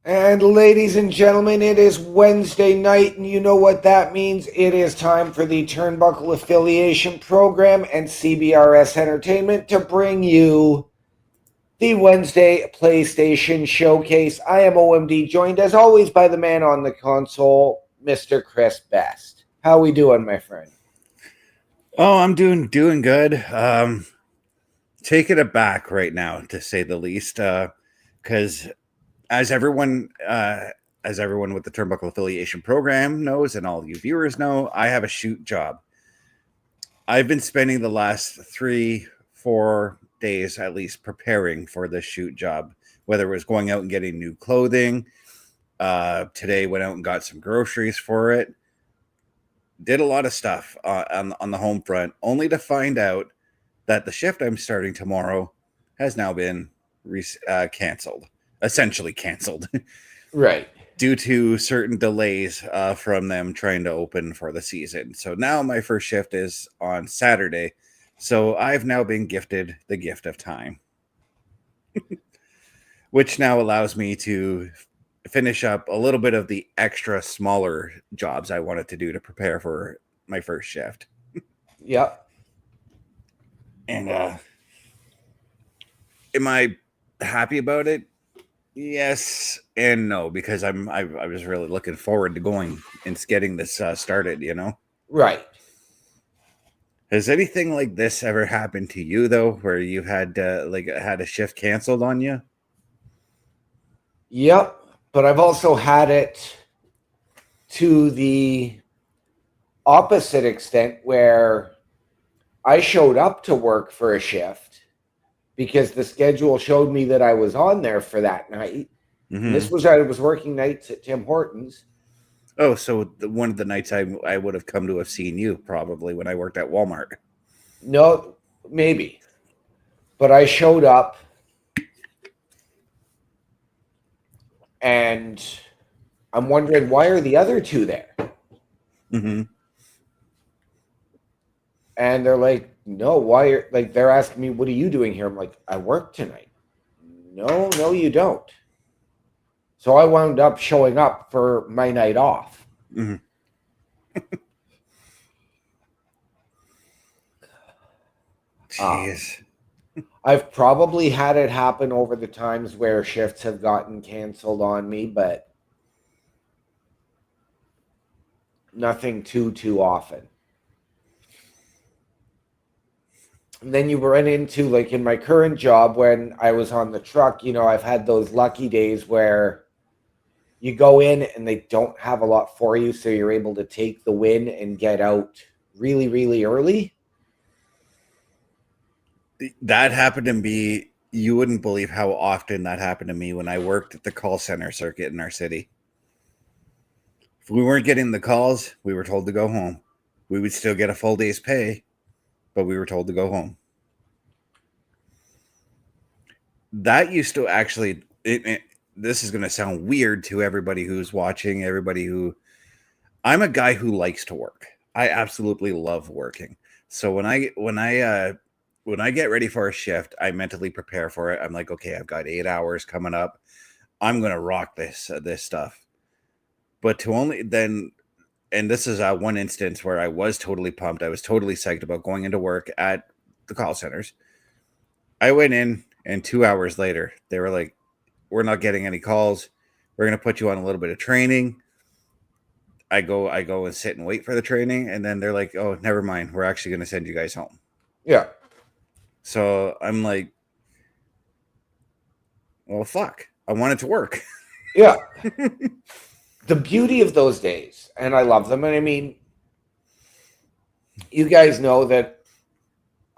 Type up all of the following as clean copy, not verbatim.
And ladies and gentlemen, it is Wednesday night, and you know what that means. It is time for the Turnbuckle Affiliation Program and CBRS Entertainment to bring you the Wednesday PlayStation Showcase. I am OMD, joined as always by the man on the console, Mr. Chris Best. How we doing, my friend? Oh, I'm doing good. Taking it back right now, to say the least, because as everyone with the Turnbuckle Affiliation Program knows, and all you viewers know, I have a shoot job. I've been spending the last 3-4 days at least preparing for this shoot job, whether it was going out and getting new clothing. Today went out and got some groceries for it. Did a lot of stuff on the home front, only to find out that the shift I'm starting tomorrow has now been canceled, essentially canceled. Right. Due to certain delays from them trying to open for the season. So now my first shift is on Saturday. So I've now been gifted the gift of time, which now allows me to finish up a little bit of the extra smaller jobs I wanted to do to prepare for my first shift. Yep. And am I happy about it? Yes and no, because I was really looking forward to going and getting this started, you know? Right. Has anything like this ever happened to you, though, where you've had had a shift canceled on you? Yep. But I've also had it to the opposite extent where I showed up to work for a shift because the schedule showed me that I was on there for that night. Mm-hmm. And this was, I was working nights at Tim Hortons. Oh, so one of the nights I would have come to have seen you probably when I worked at Walmart. No, maybe. But I showed up and I'm wondering, why are the other two there? Mm-hmm. And they're like, no, why are, like, they're asking me, what are you doing here? I'm like, I work tonight. No, you don't. So I wound up showing up for my night off. Mm-hmm. Jeez. I've probably had it happen over the times where shifts have gotten canceled on me, but nothing too often. And then you run into, like in my current job when I was on the truck, you know, I've had those lucky days where you go in and they don't have a lot for you, so you're able to take the win and get out really early. That happened to me. You wouldn't believe how often that happened to me when I worked at the call center circuit in our city. If we weren't getting the calls, we were told to go home. We would still get a full day's pay, but we were told to go home. That used to actually, this is going to sound weird to everybody who's watching, I'm a guy who likes to work. I absolutely love working. So when I get ready for a shift, I mentally prepare for it. I'm like, okay, I've got 8 hours coming up. I'm going to rock this stuff. But to only then, and this is one instance where I was totally pumped. I was totally psyched about going into work at the call centers. I went in, and 2 hours later, they were like, we're not getting any calls. We're going to put you on a little bit of training. I go and sit and wait for the training. And then they're like, oh, never mind. We're actually going to send you guys home. Yeah. So I'm like, well, fuck. I want it to work. Yeah. The beauty of those days, and I love them. And I mean, you guys know that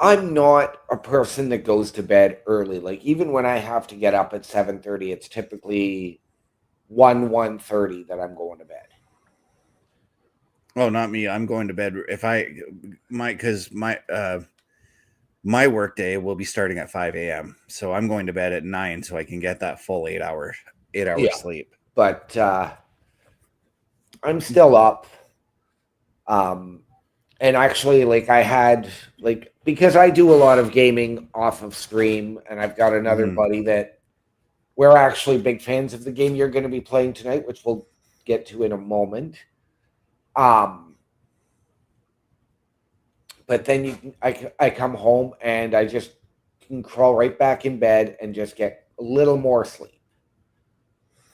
I'm not a person that goes to bed early. Like, even when I have to get up at 7:30, it's typically 1:30 that I'm going to bed. Oh, not me. I'm going to bed because my work day will be starting at 5 a.m. So I'm going to bed at 9 so I can get that full 8 hour sleep. But I'm still up. And actually, like, I had, like, because I do a lot of gaming off of stream, and I've got another buddy that we're actually big fans of the game you're going to be playing tonight, which we'll get to in a moment. But then I come home and I just can crawl right back in bed and just get a little more sleep.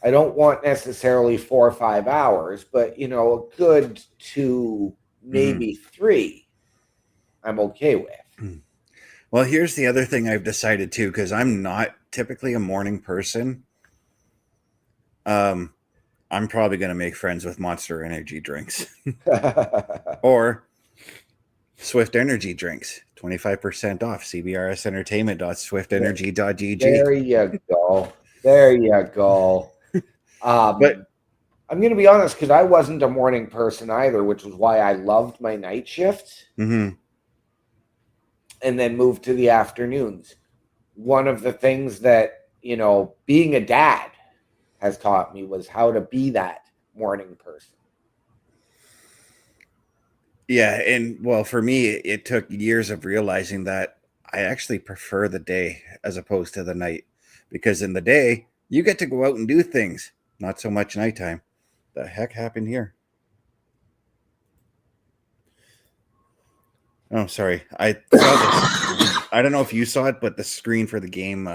I don't want necessarily 4 or 5 hours, but a good 2, maybe 3, I'm okay with. Well, here's the other thing I've decided too, because I'm not typically a morning person. I'm probably going to make friends with Monster Energy drinks or Swift Energy drinks. 25% off. CBRSentertainment.swiftenergy.gg. There you go. There you go. But I'm going to be honest, because I wasn't a morning person either, which was why I loved my night shifts and then moved to the afternoons. One of the things that, being a dad has taught me was how to be that morning person. Yeah, and well, for me, it took years of realizing that I actually prefer the day as opposed to the night, because in the day you get to go out and do things, not so much nighttime. The heck happened here? Oh, sorry. I saw this. I don't know if you saw it, but the screen for the game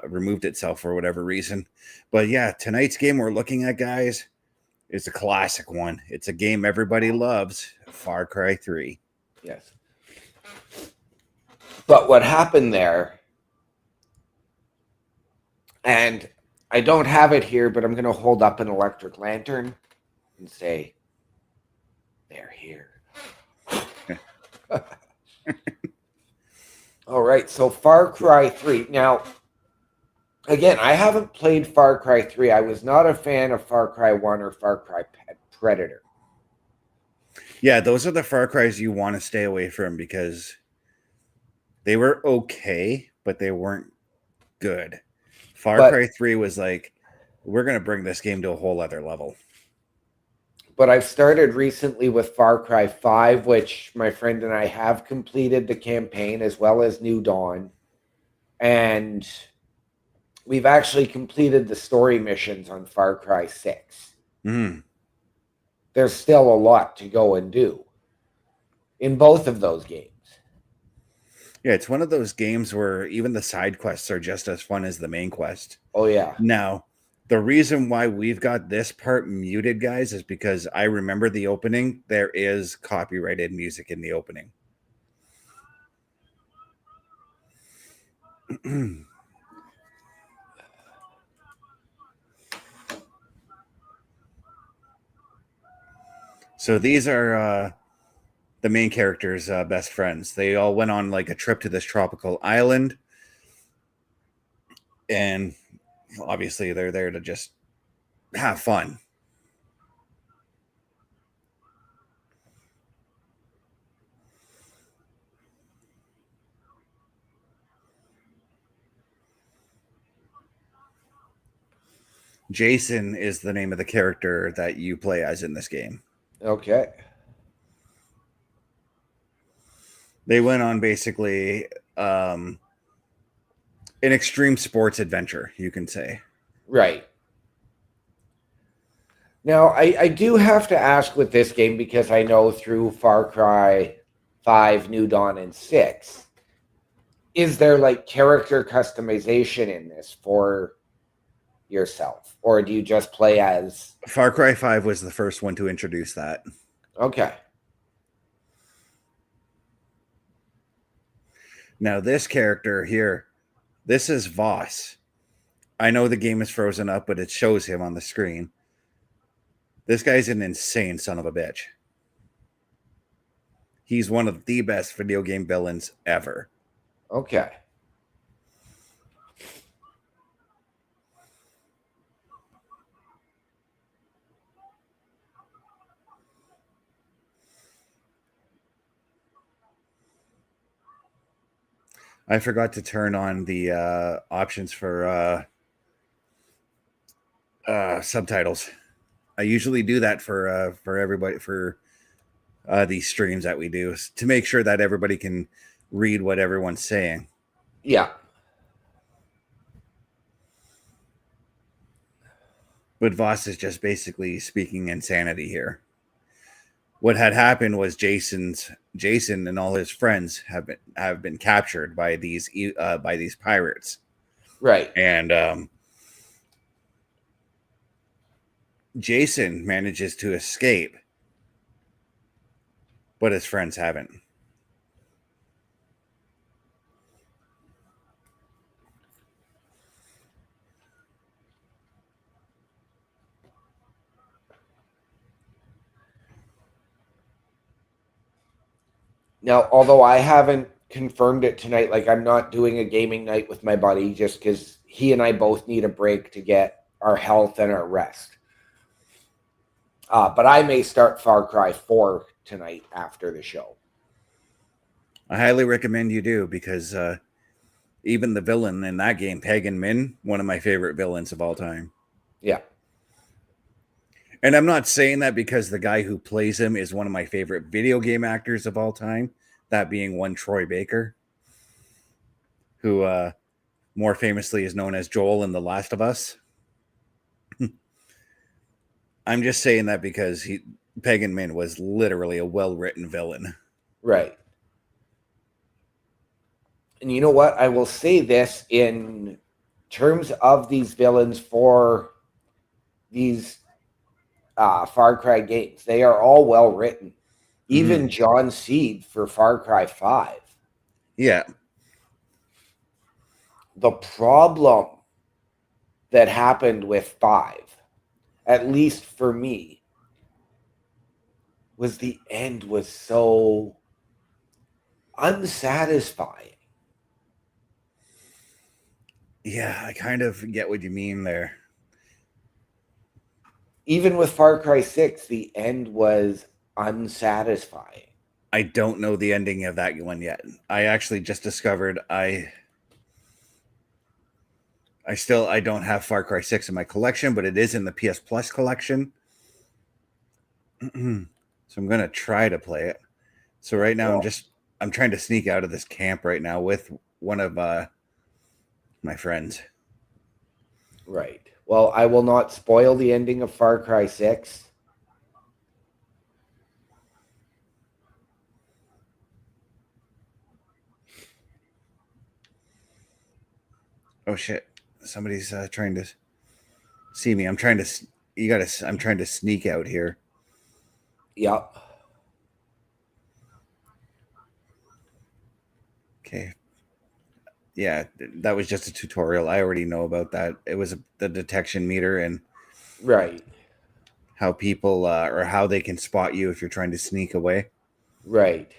removed itself for whatever reason. But yeah, tonight's game we're looking at, guys, is a classic one. It's a game everybody loves, Far Cry 3. Yes. But what happened there, and I don't have it here, but I'm going to hold up an electric lantern and say, they're here. All right, so Far Cry 3. Now, again, I haven't played Far Cry 3. I was not a fan of Far Cry 1 or Far Cry Predator. Yeah, those are the Far Cries you want to stay away from because they were okay, but they weren't good. Far Cry 3 was like, we're going to bring this game to a whole other level. But I've started recently with Far Cry 5, which my friend and I have completed the campaign as well as New Dawn. And we've actually completed the story missions on Far Cry 6. There's still a lot to go and do in both of those games. Yeah, it's one of those games where even the side quests are just as fun as the main quest. Oh, yeah. Now, the reason why we've got this part muted, guys, is because I remember the opening. There is copyrighted music in the opening. So these are the main characters' best friends. They all went on like a trip to this tropical island. And obviously they're there to just have fun. Jason is the name of the character that you play as in this game. Okay. They went on basically an extreme sports adventure, you can say. Right. Now, I do have to ask with this game, because I know through Far Cry 5, New Dawn, and 6, is there like character customization in this for yourself? Or do you just play as... Far Cry 5 was the first one to introduce that. Okay. Now, this character here, this is Voss. I know the game is frozen up, but it shows him on the screen. This guy's an insane son of a bitch. He's one of the best video game villains ever. Okay. I forgot to turn on the options for subtitles. I usually do that for everybody for these streams that we do to make sure that everybody can read what everyone's saying. Yeah. But Voss is just basically speaking insanity here. What had happened was Jason and all his friends have been captured by these pirates, Right. and Jason manages to escape, but his friends haven't. Now, although I haven't confirmed it tonight, like I'm not doing a gaming night with my buddy just because he and I both need a break to get our health and our rest. But I may start Far Cry 4 tonight after the show. I highly recommend you do, because even the villain in that game, Pagan Min, one of my favorite villains of all time. Yeah. And I'm not saying that because the guy who plays him is one of my favorite video game actors of all time, that being one Troy Baker, who more famously is known as Joel in The Last of Us. I'm just saying that because Pagan Min was literally a well-written villain. Right. And you know what? I will say this in terms of these villains for these Far Cry games. They are all well written. Even John Seed for Far Cry 5. Yeah. The problem that happened with 5, at least for me, was the end was so unsatisfying. Yeah, I kind of get what you mean there. Even with Far Cry 6, the end was unsatisfying. I don't know the ending of that one yet. I actually just discovered I don't have Far Cry 6 in my collection, but it is in the PS Plus collection. So I'm going to try to play it. So right now I'm trying to sneak out of this camp right now with one of my friends. Right. Well, I will not spoil the ending of Far Cry 6. Oh shit. Somebody's trying to see me. I'm trying to sneak out here. Yep. Okay. Yeah, that was just a tutorial. I already know about that. It was the detection meter and Right. how people or how they can spot you if you're trying to sneak away. Right.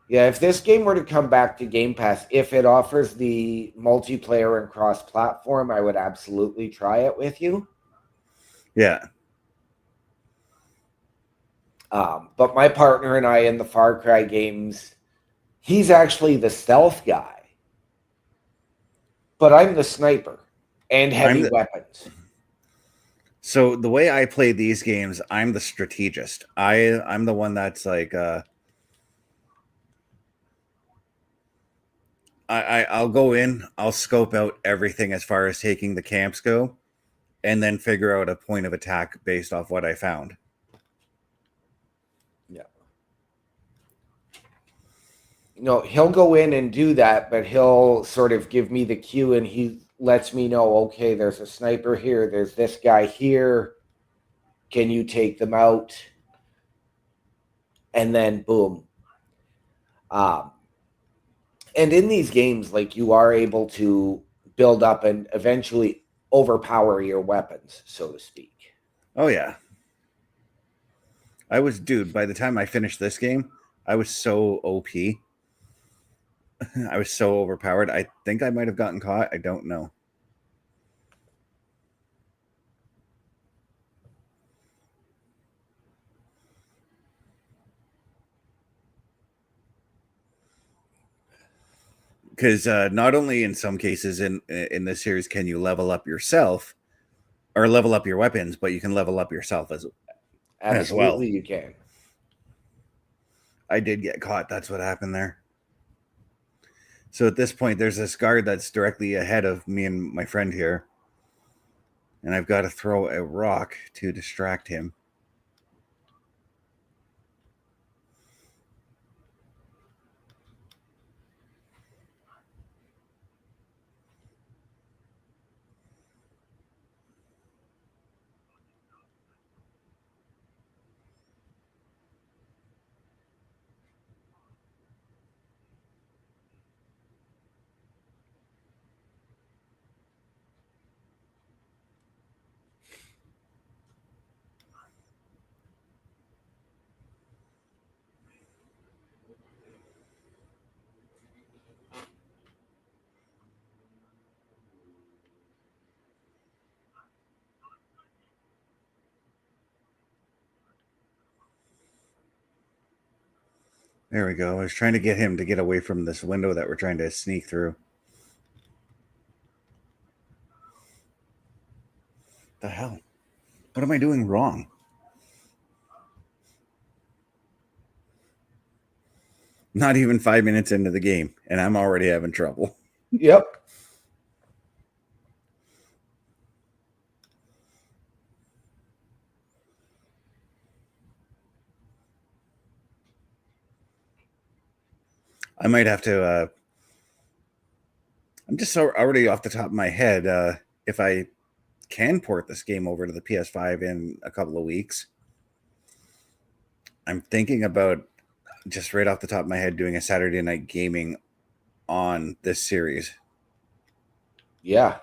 Yeah, if this game were to come back to Game Pass, if it offers the multiplayer and cross-platform, I would absolutely try it with you. Yeah. But my partner and I in the Far Cry games, he's actually the stealth guy. But I'm the sniper and heavy weapons. So the way I play these games, I'm the strategist. I'm the one that's like I'll go in, I'll scope out everything as far as taking the camps go, and then figure out a point of attack based off what I found. Yeah. He'll go in and do that, but he'll sort of give me the cue and he lets me know, okay, there's a sniper here, there's this guy here. Can you take them out? And then boom. And in these games, like, you are able to build up and eventually overpower your weapons, so to speak. Oh yeah. Dude, by the time I finished this game, I was so OP. I was so overpowered. I think I might have gotten caught. I don't know. Because not only in some cases in this series can you level up yourself or level up your weapons, but you can level up yourself as well. Absolutely, you can. I did get caught. That's what happened there. So at this point, there's this guard that's directly ahead of me and my friend here. And I've got to throw a rock to distract him. There we go. I was trying to get him to get away from this window that we're trying to sneak through. The hell? What am I doing wrong? Not even 5 minutes into the game, and I'm already having trouble. Yep. I might have to. I'm just already off the top of my head. If I can port this game over to the PS5 in a couple of weeks, I'm thinking about just right off the top of my head doing a Saturday night gaming on this series. Yeah.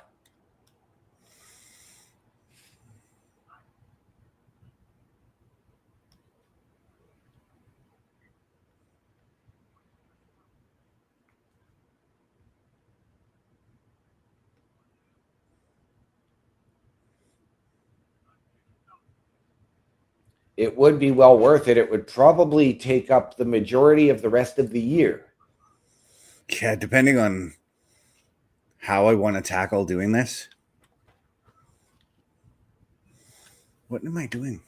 It would be well worth it. It would probably take up the majority of the rest of the year. Yeah, depending on how I want to tackle doing this. What am I doing?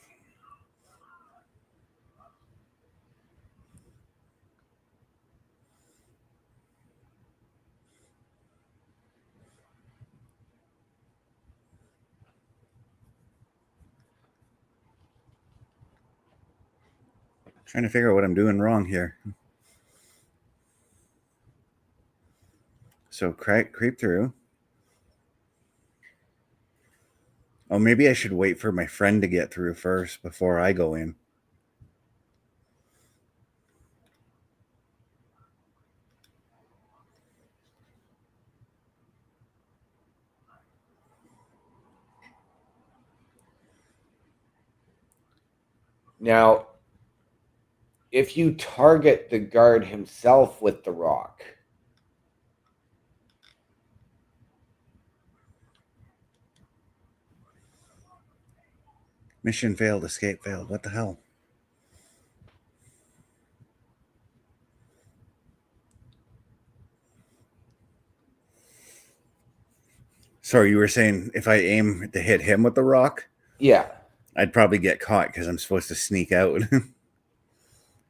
Trying to figure out what I'm doing wrong here. So creep through. Oh, maybe I should wait for my friend to get through first before I go in. Now, if you target the guard himself with the rock, Mission failed, escape failed. What the hell? Sorry, you were saying if I aim to hit him with the rock, yeah. I'd probably get caught because I'm supposed to sneak out,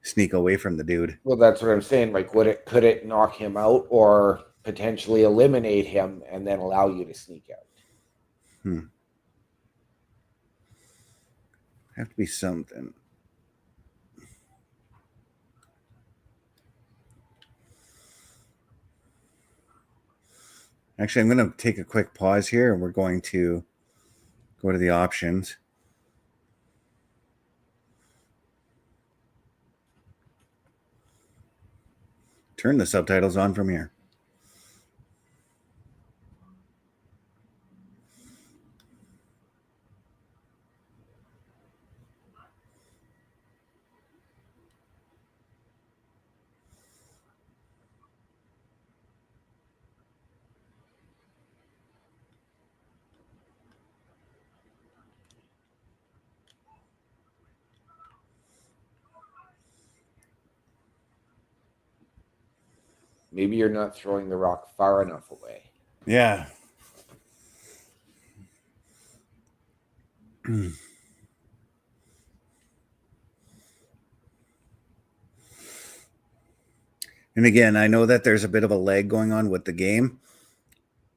sneak away from the dude. Well, that's what I'm saying. Like, could it knock him out or potentially eliminate him and then allow you to sneak out? Have to be something. Actually, I'm going to take a quick pause here and we're going to go to the options. Turn the subtitles on from here. Maybe you're not throwing the rock far enough away. Yeah. And again, I know that there's a bit of a lag going on with the game.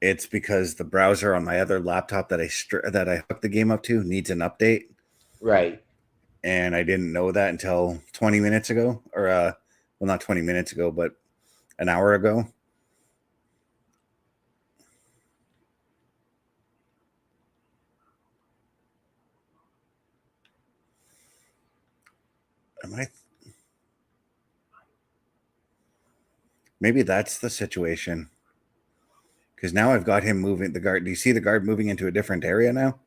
It's because the browser on my other laptop that I hooked the game up to needs an update. Right. And I didn't know that until 20 minutes ago, or well, not 20 minutes ago, but an hour ago. Am I? Maybe that's the situation. Because now I've got him moving the guard. Do you see the guard moving into a different area now?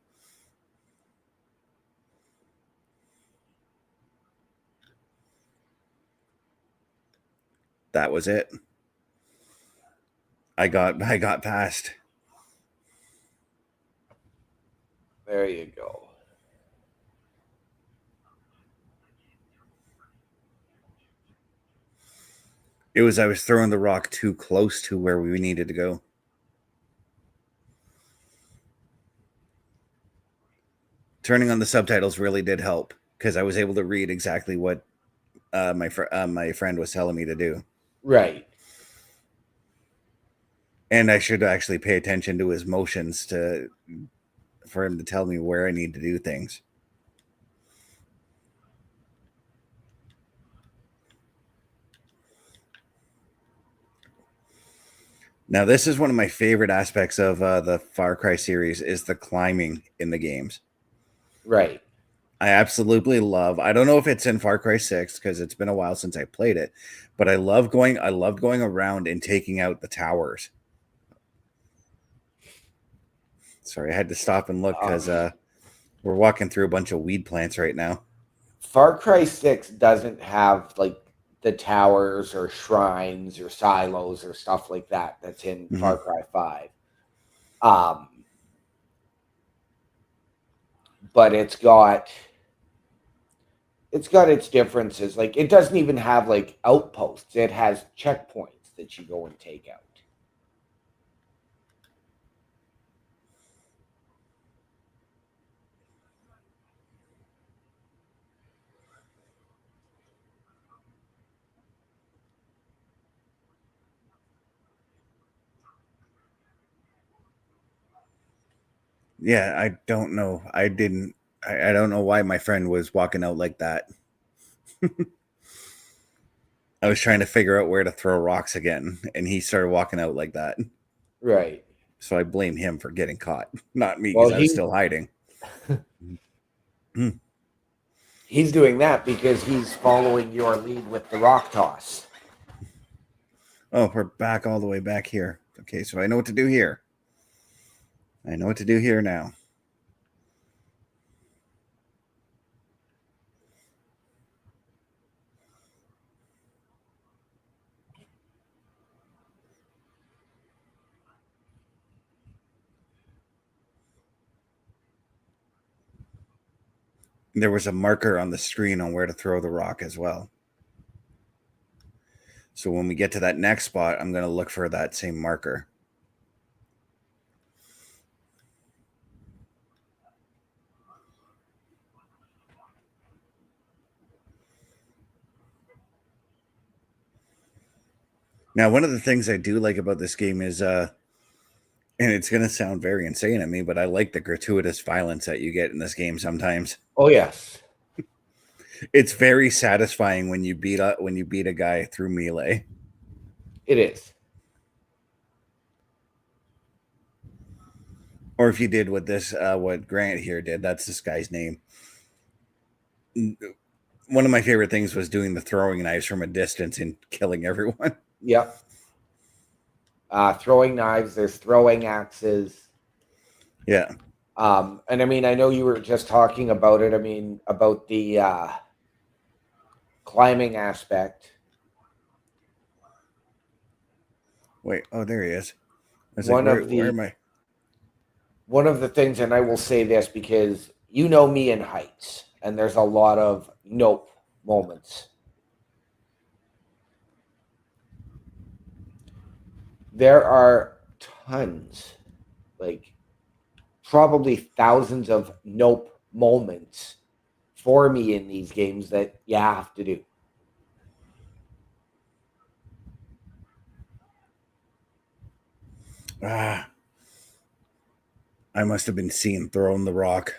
That was it. I got past. There you go. It was I was throwing the rock too close to where we needed to go. Turning on the subtitles really did help because I was able to read exactly what my friend was telling me to do. Right. And I should actually pay attention to his motions for him to tell me where I need to do things. Now, this is one of my favorite aspects of the Far Cry series is the climbing in the games. Right. I absolutely love. I don't know if it's in Far Cry 6 because it's been a while since I played it, but I loved going around and taking out the towers. Sorry, I had to stop and look because we're walking through a bunch of weed plants right now. Far Cry 6 doesn't have like the towers or shrines or silos or stuff like that that's in Far Cry 5. But it's got its differences. Like it doesn't even have like outposts. It has checkpoints that you go and take out. Yeah, I don't know. I don't know why my friend was walking out like that. I was trying to figure out where to throw rocks again, and he started walking out like that. Right. So I blame him for getting caught, not me, Well, because I was still hiding. he's doing that because he's following your lead with the rock toss. Oh, we're back all the way back here. Okay, so I know what to do here. I know what to do here now. There was a marker on the screen on where to throw the rock as well. So when we get to that next spot, I'm going to look for that same marker. Now, one of the things I do like about this game is, and it's going to sound very insane at me, but I like the gratuitous violence that you get in this game sometimes. Oh yes. It's very satisfying when you beat a guy through melee. It is. Or if you did what Grant here did, that's this guy's name. One of my favorite things was doing the throwing knives from a distance and killing everyone. Yep. Throwing knives, there's throwing axes. Yeah. And I mean, I know you were just talking about it. I mean, about the climbing aspect. Wait. Oh, there he is. I was like, where am I? One of the things, and I will say this because you know me in heights, and there's a lot of nope moments. There are tons, like probably thousands of nope moments for me in these games that you have to do. Ah. I must have been seen throwing the rock.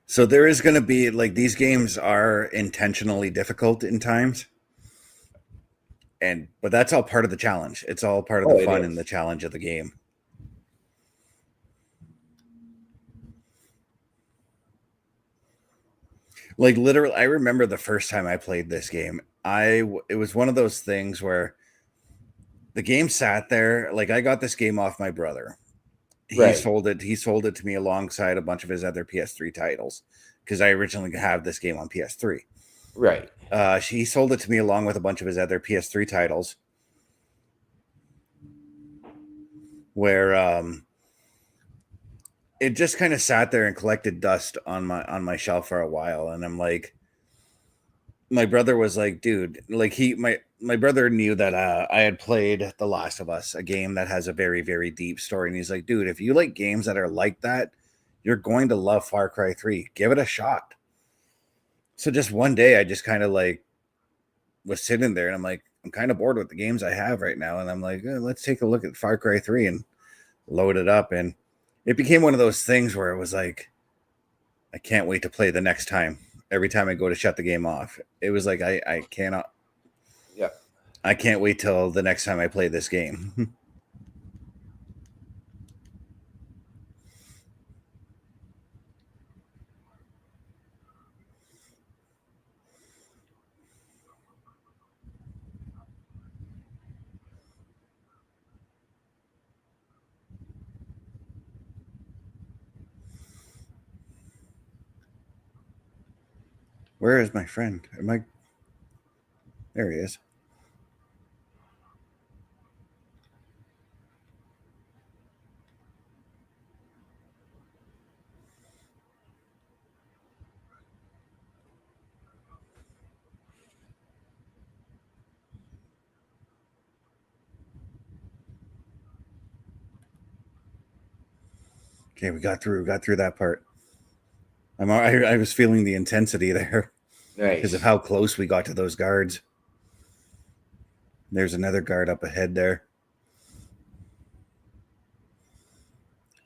So there is going to be like these games are intentionally difficult in times, but that's all part of the challenge. It's all part of the fun and the challenge of the game. Like literally, I remember the first time I played this game. It was one of those things where the game sat there. Like I got this game off my brother. He sold it to me alongside a bunch of his other PS3 titles because I originally have this game on PS3. Right. He sold it to me along with a bunch of his other PS3 titles, where it just kind of sat there and collected dust on my shelf for a while. And I'm like, my brother was like, dude, like my brother knew that I had played The Last of Us, a game that has a very, very deep story. And he's like, dude, if you like games that are like that, you're going to love Far Cry 3. Give it a shot. So just one day I just kind of like was sitting there and I'm like, I'm kind of bored with the games I have right now. And I'm like, let's take a look at Far Cry 3 and load it up. And it became one of those things where it was like, I can't wait to play the next time. Every time I go to shut the game off, it was like, I cannot. Yeah. I can't wait till the next time I play this game. Where is my friend? There he is. Okay, we got through that part. I was feeling the intensity there because of how close we got to those guards. There's another guard up ahead there.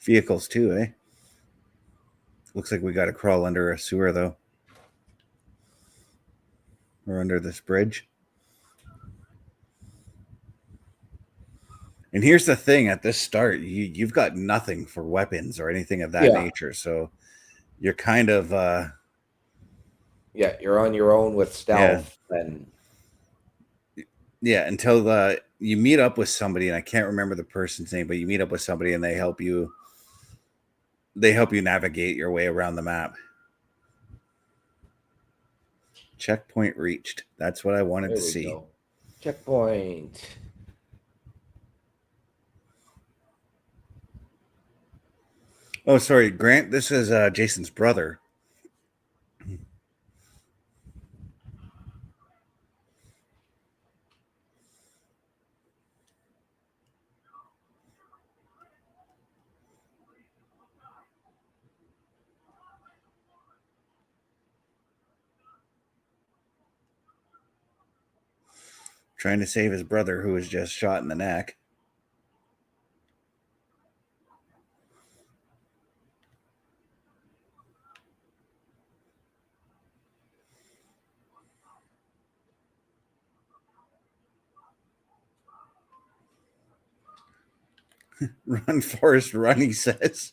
Vehicles too, eh? Looks like we got to crawl under a sewer though, or under this bridge. And here's the thing: at this start, you've got nothing for weapons or anything of that nature, so you're kind of you're on your own with stealth and until you meet up with somebody, and I can't remember the person's name, but you meet up with somebody and they help you navigate your way around the map. Checkpoint reached. That's what I wanted to see. Go. Checkpoint. Oh, sorry, Grant. This is Jason's brother. Trying to save his brother who was just shot in the neck. Run, Forrest, run, he says.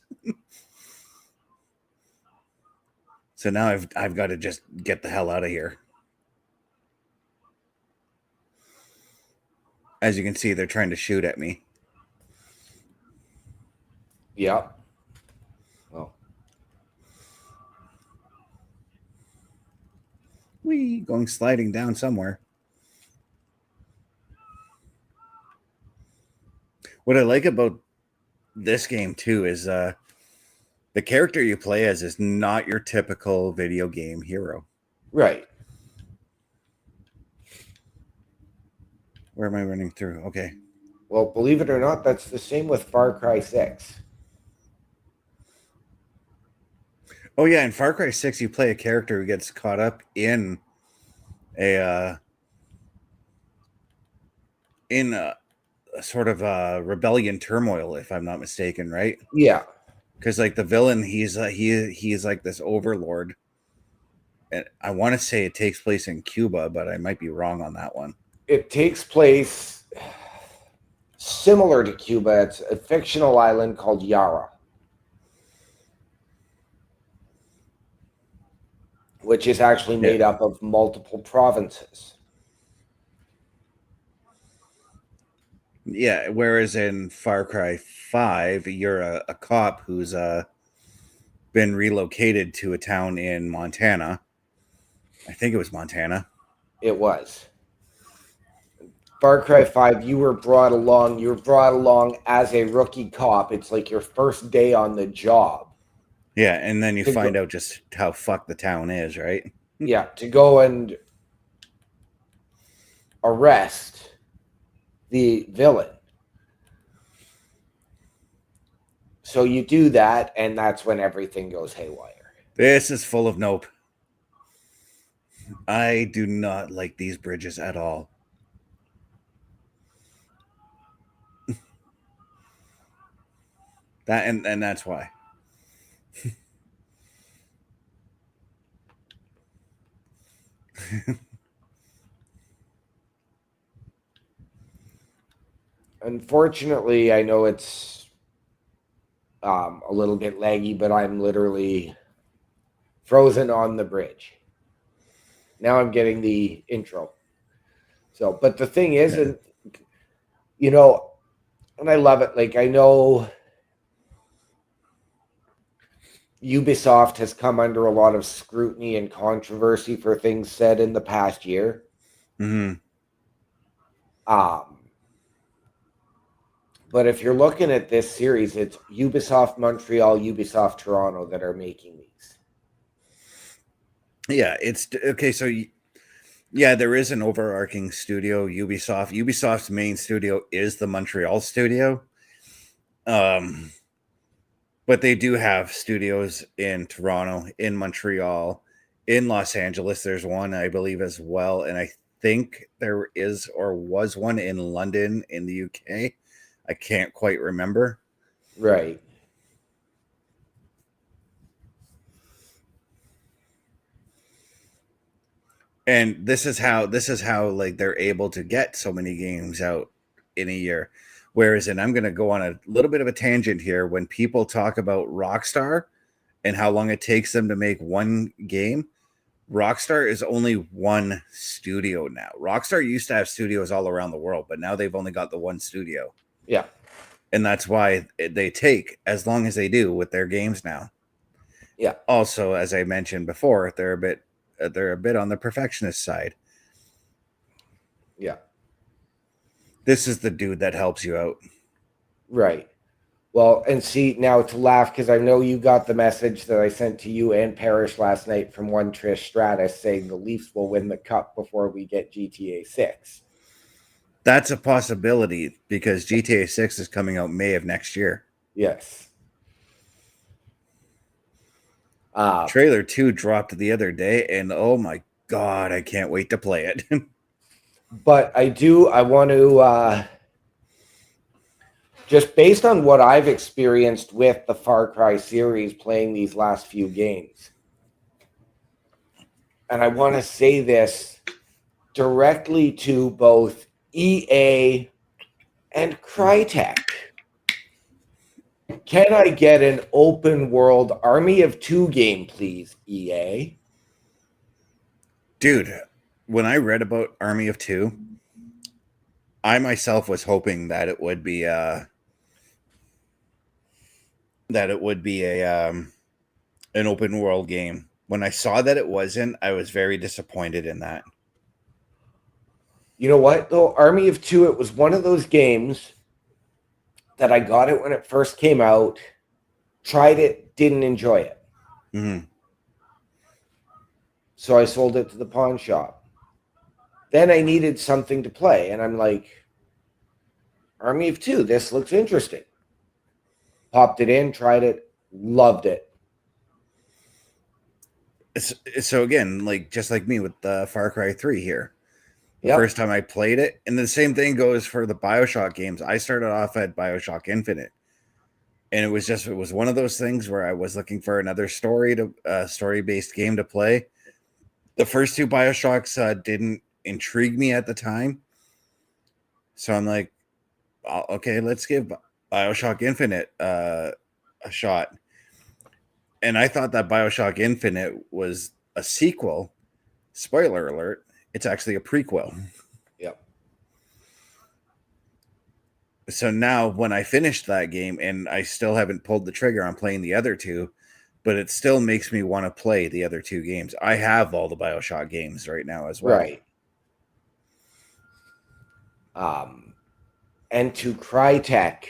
So now I've got to just get the hell out of here. As you can see, they're trying to shoot at me. Yeah. Well. Whee, going sliding down somewhere. What I like about this game too is the character you play as is not your typical video game hero. Right. Where am I running through? Okay. Well, believe it or not, that's the same with Far Cry 6. Oh yeah, in Far Cry 6 you play a character who gets caught up a in a sort of rebellion turmoil, if I'm not mistaken, right? Yeah. Because like the villain, he's like this overlord, and I want to say it takes place in Cuba, but I might be wrong on that one. It takes place similar to Cuba. It's a fictional island called Yara, which is actually Yeah, made up of multiple provinces. yeah. Whereas in Far Cry 5, you're a cop who's been relocated to a town in Montana. I think it was Montana. It was. Far Cry 5, you were brought along. You were brought along as a rookie cop. It's like your first day on the job. Yeah, and then you To find go, out just how fucked the town is, right? yeah, to go and arrest the villain. So you do that, and that's when everything goes haywire. This is full of nope. I do not like these bridges at all. That and that's why. Unfortunately, I know it's a little bit laggy, but I'm literally frozen on the bridge. Now I'm getting the intro. So, but the thing is, Yeah. and you know, and I love it. Like I know Ubisoft has come under a lot of scrutiny and controversy for things said in the past year. Mm-hmm. Um, but if you're looking at this series, it's Ubisoft Montreal, Ubisoft Toronto that are making these. Yeah, it's okay. So, yeah, there is an overarching studio, Ubisoft. Ubisoft's main studio is the Montreal studio. Um, but they do have studios in Toronto, in Montreal, in Los Angeles. There's one, I believe, as well. And I think there is or was one in London in the UK. I can't quite remember. Right. And this is how like they're able to get so many games out in a year. Whereas, and I'm going to go on a little bit of a tangent here, when people talk about Rockstar and how long it takes them to make one game, Rockstar is only one studio now. Rockstar used to have studios all around the world, but now they've only got the one studio. Yeah. And that's why they take as long as they do with their games now. Yeah. Also, as I mentioned before, they're a bit on the perfectionist side. Yeah. This is the dude that helps you out. Right. Well, and see now to laugh because I know you got the message that I sent to you and Parrish last night from one Trish Stratus saying the Leafs will win the cup before we get GTA 6. That's a possibility because GTA 6 is coming out May of next year. Yes. Trailer 2 dropped the other day, and oh my god, I can't wait to play it. But I want to, just based on what I've experienced with the Far Cry series playing these last few games, and I want to say this directly to both EA and Crytek. Can I get an open world Army of Two game, please, EA? Dude, when I read about Army of Two, I myself was hoping that it would be an open world game. When I saw that it wasn't, I was very disappointed in that. You know what, though? Army of Two, it was one of those games that I got it when it first came out, tried it, didn't enjoy it. Mm-hmm. So I sold it to the pawn shop. Then I needed something to play, and I'm like, Army of Two, this looks interesting. Popped it in, tried it, loved it. So again, like just like me with Far Cry 3 here. The Yep. first time I played it, and the same thing goes for the BioShock games. I started off at BioShock Infinite, and it was one of those things where I was looking for another story based game to play. The first two BioShocks didn't intrigue me at the time, so I'm like, okay, let's give BioShock Infinite a shot. And I thought that BioShock Infinite was a sequel. Spoiler alert, it's actually a prequel. Yep. So now when I finished that game, and I still haven't pulled the trigger on playing the other two, but it still makes me want to play the other two games. I have all the BioShock games right now as well. Right. And to Crytek.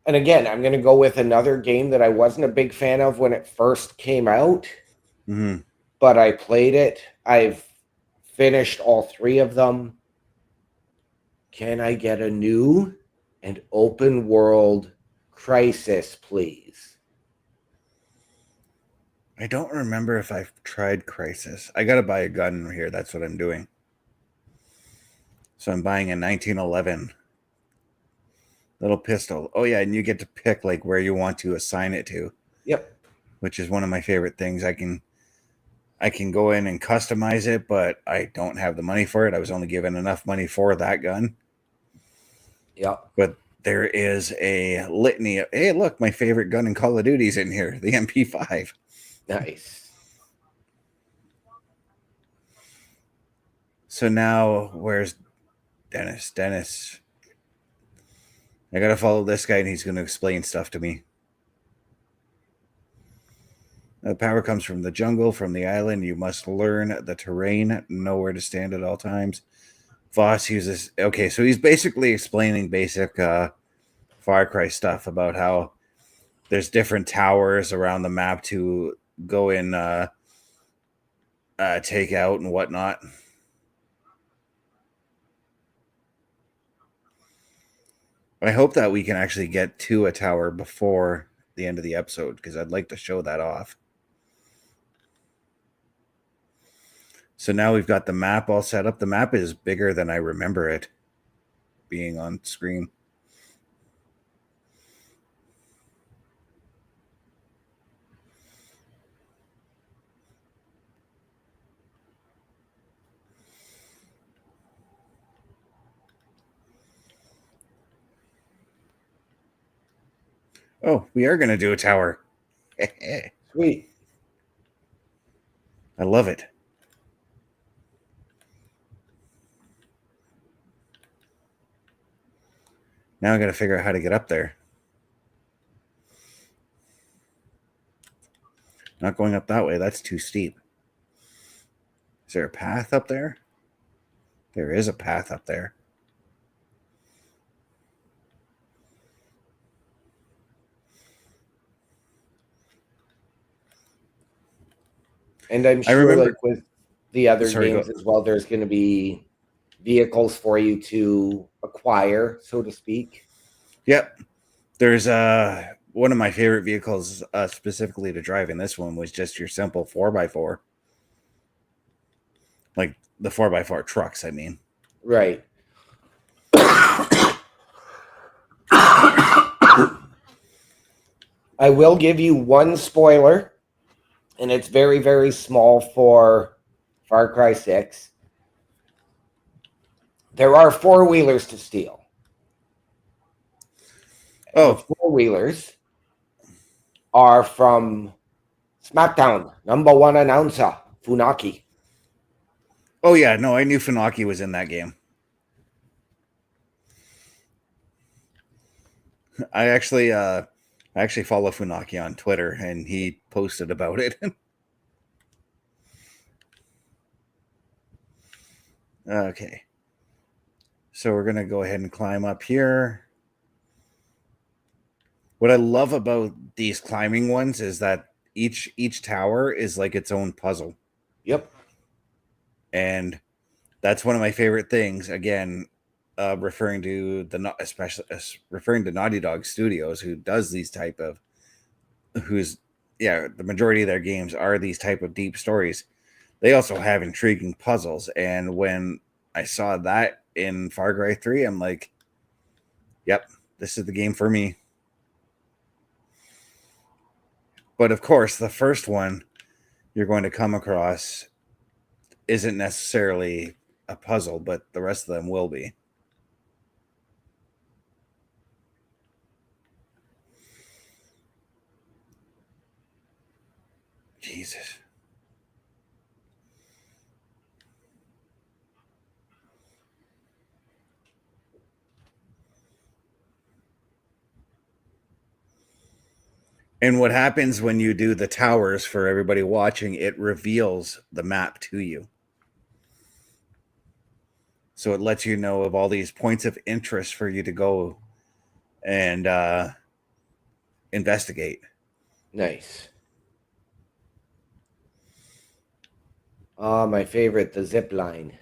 And again, I'm going to go with another game that I wasn't a big fan of when it first came out, but I played it. I've finished all three of them. Can I get a new and open world Crisis, please? I don't remember if I've tried Crisis. I got to buy a gun here. That's what I'm doing. So I'm buying a 1911 little pistol. Oh yeah, and you get to pick like where you want to assign it to. Yep. Which is one of my favorite things. I can go in and customize it, but I don't have the money for it. I was only given enough money for that gun. Yep. But there is a litany of, hey, look, my favorite gun in Call of Duty's in here, the MP5. Nice. So now, where's Dennis? Dennis, I gotta follow this guy, and he's gonna explain stuff to me. The power comes from the jungle, from the island. You must learn the terrain, know where to stand at all times. Voss uses, okay, so he's basically explaining basic Far Cry stuff about how there's different towers around the map to go in, take out and whatnot. I hope that we can actually get to a tower before the end of the episode, because I'd like to show that off. So now we've got the map all set up. The map is bigger than I remember it being on screen. Oh, we are going to do a tower. Sweet. I love it. Now I got to figure out how to get up there. Not going up that way. That's too steep. Is there a path up there? There is a path up there. And I'm I sure, remember. like with the other Sorry, games as well, there's going to be vehicles for you to acquire, so to speak. Yep. There's one of my favorite vehicles specifically to drive in this one was just your simple 4x4. Like the 4x4 trucks, I mean. Right. I will give you one spoiler, and it's very, very small for Far Cry 6. There are four-wheelers to steal. Oh. The four-wheelers are from SmackDown, #1 announcer, Funaki. Oh, yeah. No, I knew Funaki was in that game. I actually follow Funaki on Twitter, and he posted about it. Okay. So we're going to go ahead and climb up here. What I love about these climbing ones is that each tower is like its own puzzle. Yep. And that's one of my favorite things. Again, referring to referring to Naughty Dog Studios, who does these type of, who's the majority of their games are these type of deep stories. They also have intriguing puzzles, and when I saw that in Far Cry 3, I'm like, yep, this is the game for me. But of course, the first one you're going to come across isn't necessarily a puzzle, but the rest of them will be. Jesus. And what happens when you do the towers for everybody watching, it reveals the map to you. So it lets you know of all these points of interest for you to go and investigate. Nice. My favorite, the zip line.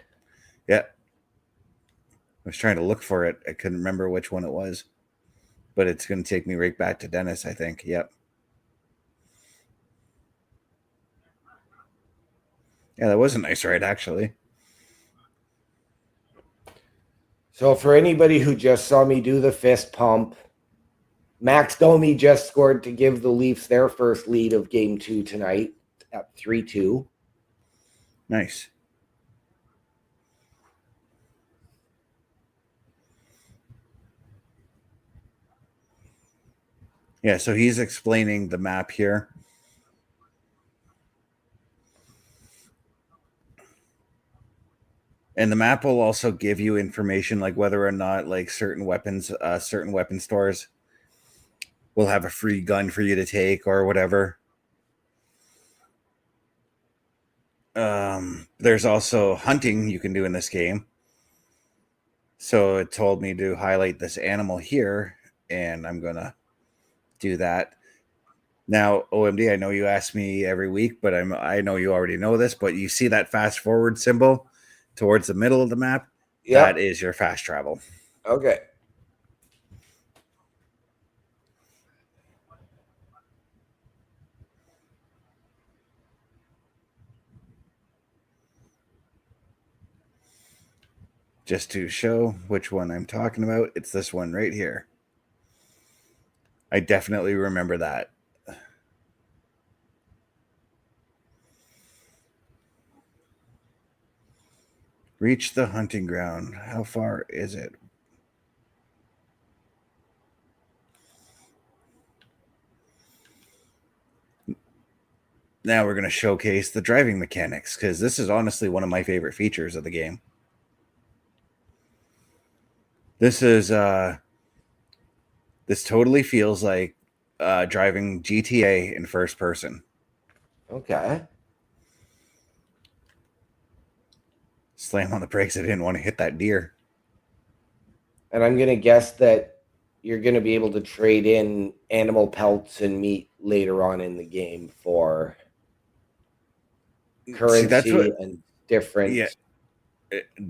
Yeah. I was trying to look for it. I couldn't remember which one it was. But it's going to take me right back to Dennis, I think. Yep. Yeah, that was a nice ride, actually. So for anybody who just saw me do the fist pump, Max Domi just scored to give the Leafs their first lead of Game 2 tonight at 3-2. Nice. Yeah, so he's explaining the map here. And the map will also give you information like whether or not like certain weapon stores will have a free gun for you to take or whatever. There's also hunting you can do in this game. So it told me to highlight this animal here, and I'm gonna do that. Now, OMD, I know you ask me every week, but I know you already know this, but you see that fast forward symbol towards the middle of the map? Yep. That is your fast travel. Okay. Just to show which one I'm talking about, it's this one right here. I definitely remember that. Reach the hunting ground. How far is it? Now we're going to showcase the driving mechanics because this is honestly one of my favorite features of the game. This totally feels like driving GTA in first person. Okay. Slam on the brakes. I didn't want to hit that deer. And I'm going to guess that you're going to be able to trade in animal pelts and meat later on in the game for currency. See, that's what, and different.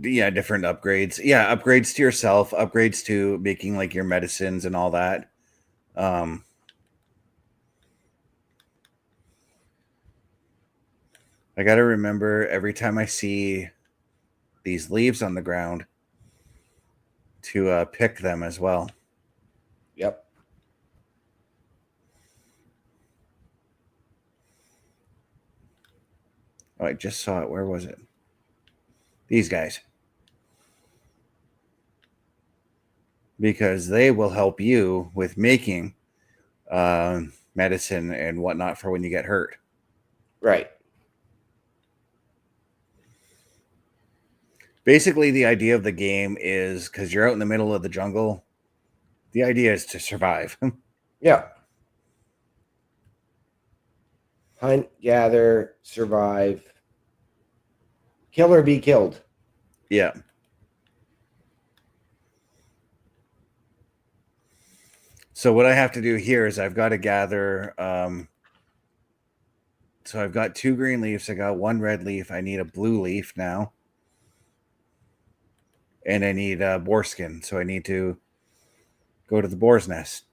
yeah, different upgrades. Yeah, upgrades to yourself, upgrades to making like your medicines and all that. I got to remember every time I see these leaves on the ground to pick them as well. Yep. Oh, I just saw it. Where was it? These guys. Because they will help you with making medicine and whatnot for when you get hurt. Right. Basically, the idea of the game is because you're out in the middle of the jungle, the idea is to survive. Yeah. Hunt, gather, survive, kill or be killed. Yeah. So what I have to do here is I've got to gather. So I've got 2 green leaves. I got 1 red leaf. I need a blue leaf now. And I need a boar skin. So I need to go to the boar's nest.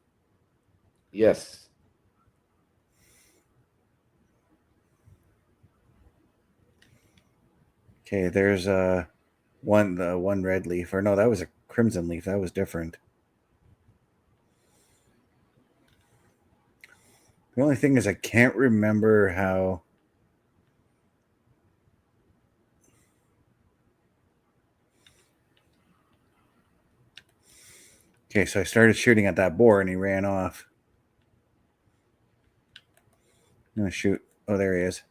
Yes. Okay, there's the one red leaf, or no, that was a crimson leaf. That was different. The only thing is I can't remember how. Okay, so I started shooting at that boar and he ran off. I'm gonna shoot. Oh, there he is.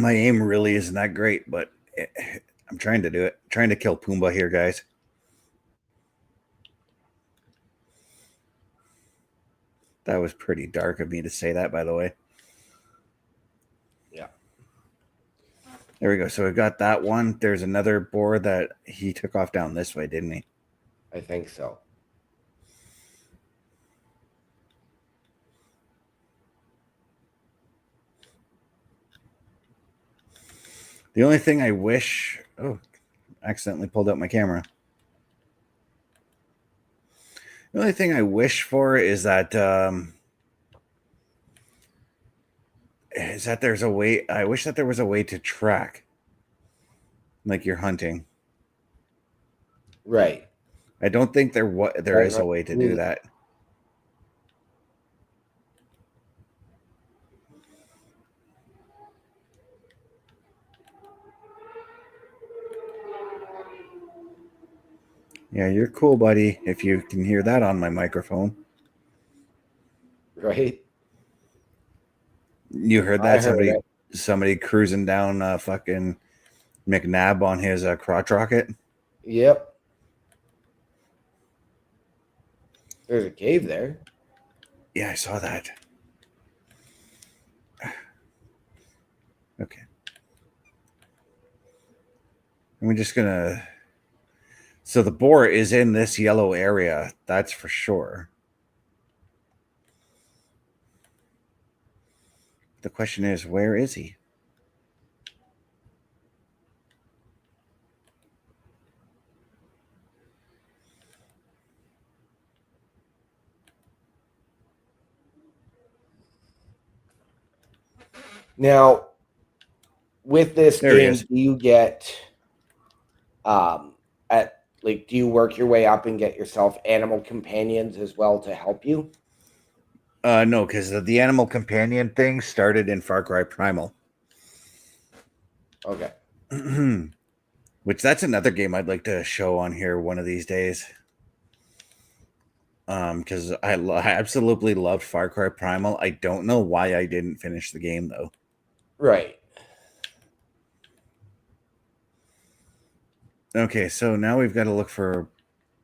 My aim really isn't that great, but I'm trying to do it. I'm trying to kill Pumbaa here, guys. That was pretty dark of me to say that, by the way. Yeah. There we go. So we've got that one. There's another boar that he took off down this way, didn't he? I think so. The only thing I wish... Oh, accidentally pulled out my camera. The only thing I wish for is that there's a way. I wish that there was a way to track, like you're hunting. Right. I don't think there is a way to do that. Yeah, you're cool, buddy. If you can hear that on my microphone. Right. You heard that? Somebody cruising down fucking McNabb on his crotch rocket? Yep. There's a cave there. Yeah, I saw that. Okay. And we're just gonna... So the boar is in this yellow area, that's for sure. The question is, where is he? Now, with this game, do you get do you work your way up and get yourself animal companions as well to help you? No, because the animal companion thing started in Far Cry Primal. Okay. Which that's another game I'd like to show on here one of these days. Because I absolutely loved Far Cry Primal. I don't know why I didn't finish the game though. Right. Okay, so now we've got to look for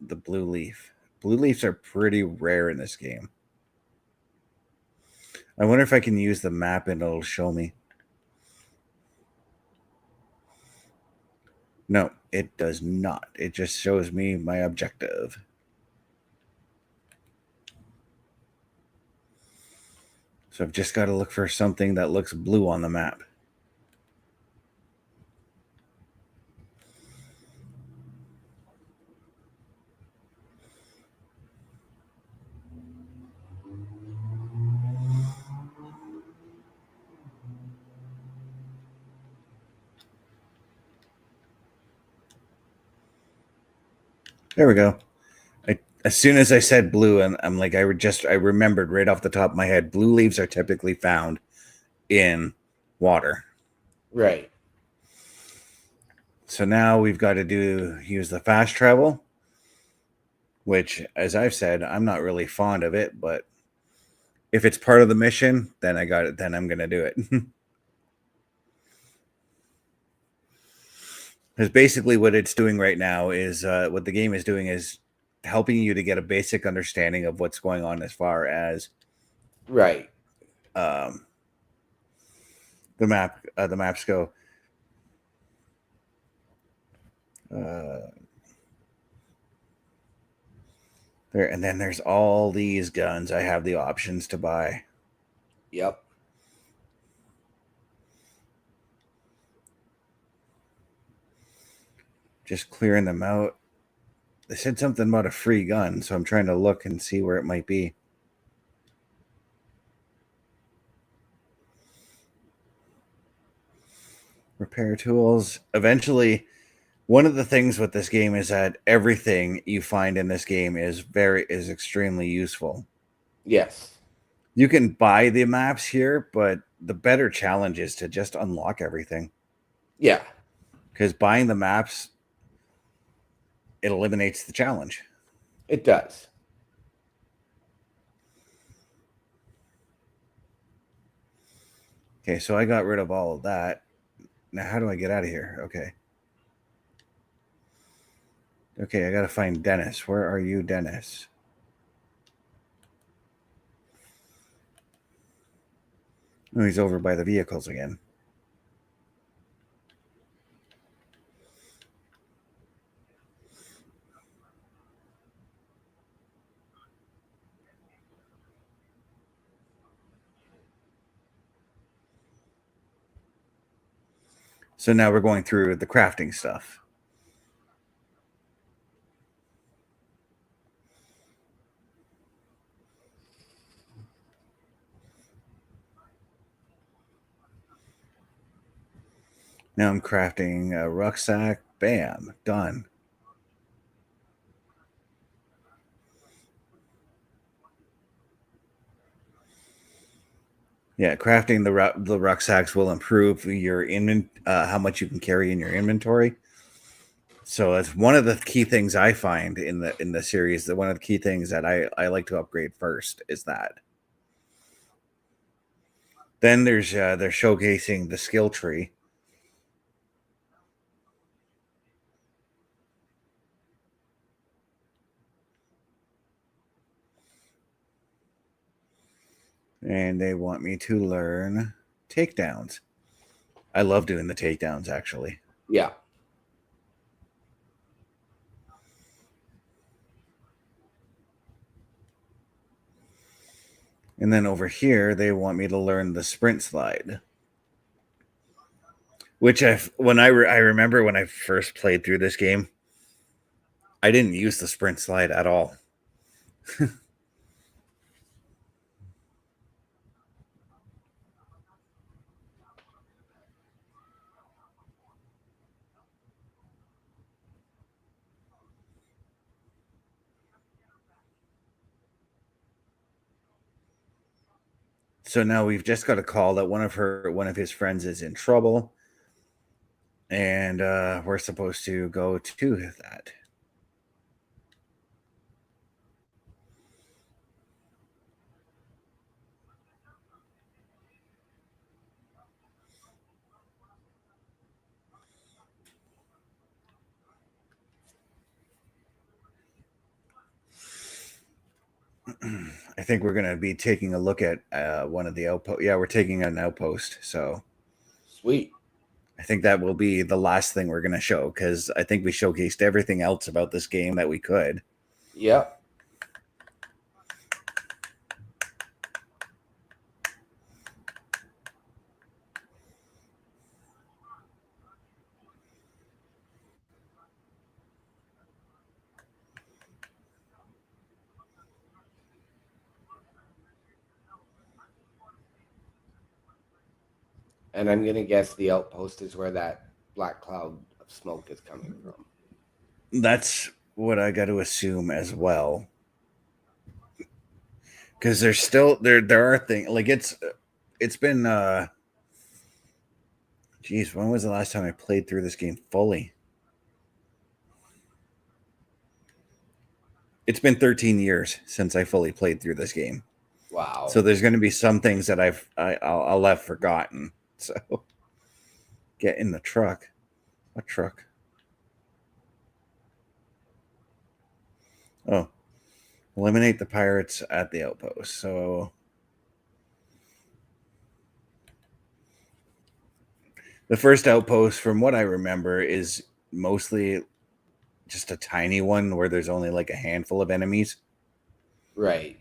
the blue leaf. Blue leaves are pretty rare in this game. I wonder if I can use the map and it'll show me. No, it does not. It just shows me my objective. So I've just got to look for something that looks blue on the map. There we go. As soon as I said blue, and I'm like, I remembered right off the top of my head, blue leaves are typically found in water. Right. So now we've got to use the fast travel, which, as I've said, I'm not really fond of it, but if it's part of the mission, then I got it. Then I'm going to do it. Because basically what it's doing right now is what the game is doing is helping you to get a basic understanding of what's going on as far as right the maps go. There, and then there's all these guns I have the options to buy. Yep. Just clearing them out. They said something about a free gun, so I'm trying to look and see where it might be. Repair tools. Eventually, one of the things with this game is that everything you find in this game is extremely useful. Yes. You can buy the maps here, but the better challenge is to just unlock everything. Yeah. Because buying the maps, it eliminates the challenge. It does. Okay, so I got rid of all of that. Now, how do I get out of here? Okay. Okay, I got to find Dennis. Where are you, Dennis? Oh, he's over by the vehicles again. So now we're going through the crafting stuff. Now I'm crafting a rucksack. Bam, done. Yeah, crafting the rucksacks will improve your how much you can carry in your inventory. So that's one of the key things I find in the series. That one of the key things that I like to upgrade first is that. Then they're showcasing the skill tree. And they want me to learn takedowns. I love doing the takedowns, actually. Yeah. And then over here, they want me to learn the sprint slide. Which I remember when I first played through this game, I didn't use the sprint slide at all. So now we've just got a call that one of his friends is in trouble, and we're supposed to go to that. I think we're going to be taking a look at one of the outposts. Yeah, we're taking an outpost. So Sweet. I think that will be the last thing we're going to show, because I think we showcased everything else about this game that we could. Yep. And I'm going to guess the outpost is where that black cloud of smoke is coming from. That's what I got to assume as well. Because there's still there are things like it's been geez, when was the last time I played through this game fully? It's been 13 years since I fully played through this game. Wow. So there's going to be some things that I'll have forgotten. So get in the truck. What truck? Oh, eliminate the pirates at the outpost. So the first outpost, from what I remember, is mostly just a tiny one where there's only like a handful of enemies. Right.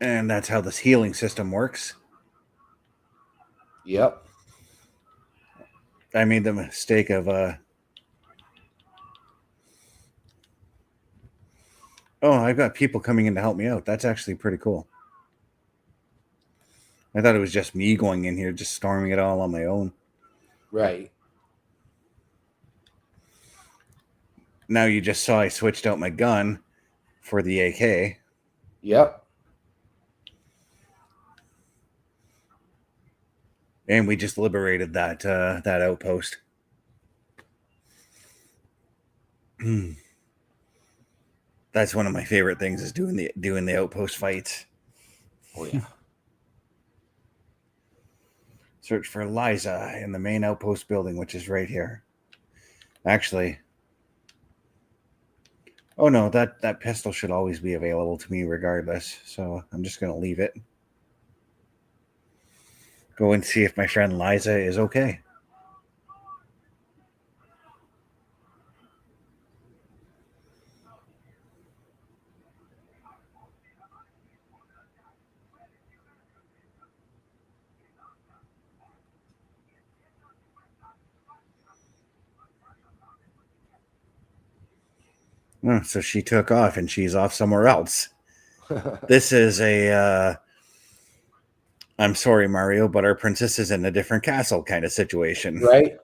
And that's how this healing system works. Yep. I made the mistake of oh, I've got people coming in to help me out. That's actually pretty cool. I thought it was just me going in here, just storming it all on my own. Right. Now you just saw I switched out my gun for the AK. Yep. And we just liberated that that outpost. That's one of my favorite things is doing the outpost fights. Oh yeah. Search for Liza in the main outpost building, which is right here. Actually, oh no, that pistol should always be available to me regardless. So I'm just gonna leave it. Go and see if my friend Liza is okay. Oh, so she took off and she's off somewhere else. This is a I'm sorry, Mario, but our princess is in a different castle kind of situation. Right.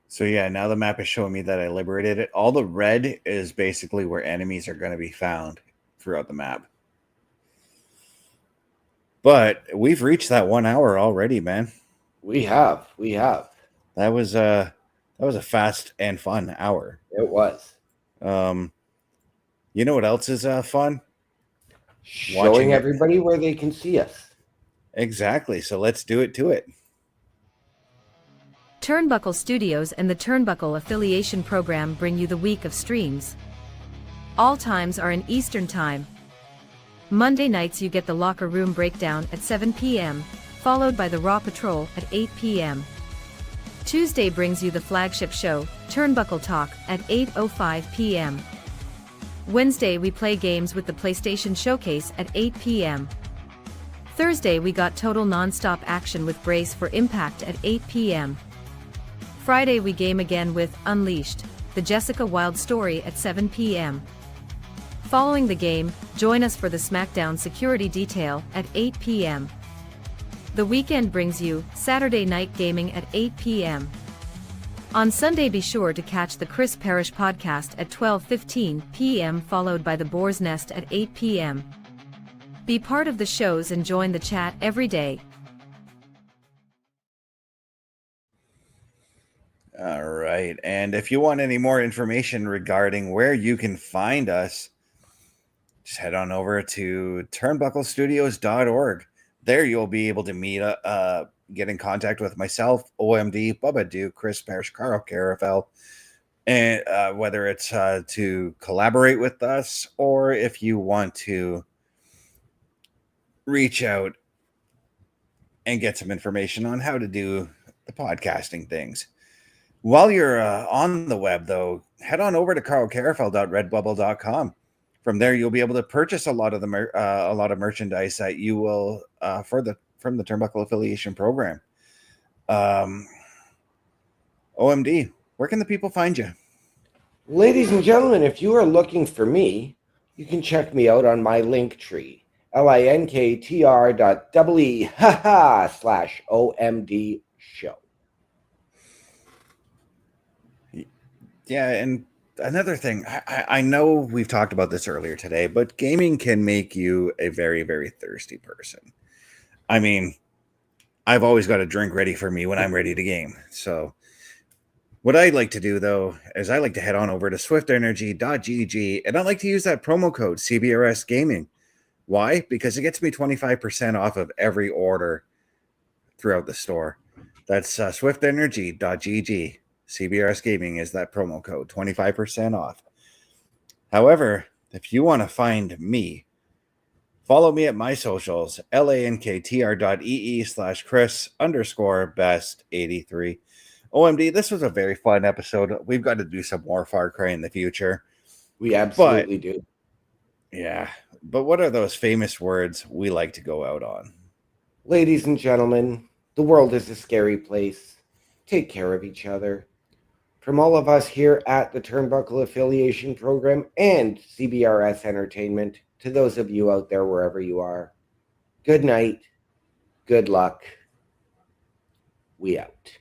So yeah, now the map is showing me that I liberated it. All the red is basically where enemies are going to be found throughout the map. But we've reached that 1 hour already, man. We have. That was a fast and fun hour. It was. You know what else is fun? Showing everybody where they can see us. Exactly. So let's do it to it. Turnbuckle Studios and the Turnbuckle Affiliation Program bring you the week of streams. All times are in Eastern Time. Monday nights you get the Locker Room Breakdown at 7 p.m., followed by the Raw Patrol at 8 p.m. Tuesday brings you the flagship show, Turnbuckle Talk, at 8:05 p.m. Wednesday we play games with the PlayStation ShowCase at 8 p.m. Thursday we got total non-stop action with Brace for Impact at 8 p.m. Friday we game again with Unleashed, the Jessica Wilde story at 7 p.m. Following the game, join us for the SmackDown Security Detail at 8 p.m. The weekend brings you Saturday Night Gaming at 8 p.m. On Sunday be sure to catch the Chris Parrish podcast at 12:15 p.m. followed by the Boar's Nest at 8 p.m. Be part of the shows and join the chat every day. All right. And if you want any more information regarding where you can find us, just head on over to turnbucklestudios.org. There you'll be able to meet, get in contact with myself, OMD, Bubba Duke, Chris Parrish, Carl Carafel, and whether it's to collaborate with us or if you want to reach out and get some information on how to do the podcasting things. While you're on the web, though, head on over to carlcarafel.redbubble.com. From there, you'll be able to purchase a lot of the a lot of merchandise that you will from the Turnbuckle Affiliation Program. OMD, where can the people find you? Ladies and gentlemen, if you are looking for me, You can check me out on my Linktree, linktr.ee / OMDshow. Yeah, and another thing, I know we've talked about this earlier today, but gaming can make you a very, very thirsty person. I mean, I've always got a drink ready for me when I'm ready to game. So what I like to do, though, is I like to head on over to swiftenergy.gg, and I like to use that promo code CBRS Gaming. Why? Because it gets me 25% off of every order throughout the store. That's swiftenergy.gg. CBRS Gaming is that promo code, 25% off. However, if you want to find me, follow me at my socials, lanktr.ee /Chris_best83. OMD, this was a very fun episode. We've got to do some more Far Cry in the future. We absolutely do. Yeah, but what are those famous words we like to go out on? Ladies and gentlemen, the world is a scary place. Take care of each other. From all of us here at the Turnbuckle Affiliation Program and CBRS Entertainment, to those of you out there wherever you are, good night, good luck. We out.